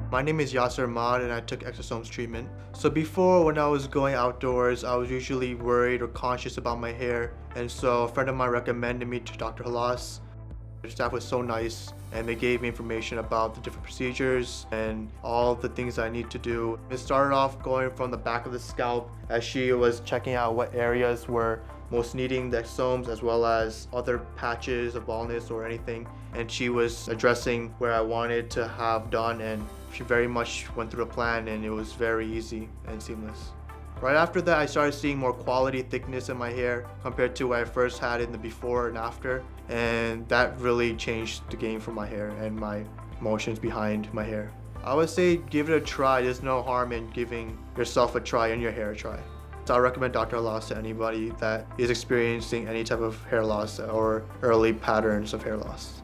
My name is Yasser Ahmad and I took exosomes treatment. So before, when I was going outdoors, I was usually worried or conscious about my hair, and so a friend of mine recommended me to Dr. Halas. The staff was so nice and they gave me information about the different procedures and all the things I need to do. It started off going from the back of the scalp as she was checking out what areas were most needing the exosomes, as well as other patches of baldness or anything. And she was addressing where I wanted to have done, and she very much went through a plan, and it was very easy and seamless. Right after that, I started seeing more quality thickness in my hair compared to what I first had in the before and after, and that really changed the game for my hair and my emotions behind my hair. I would say give it a try. There's no harm in giving yourself a try and your hair a try. So I recommend Dr. Halas to anybody that is experiencing any type of hair loss or early patterns of hair loss.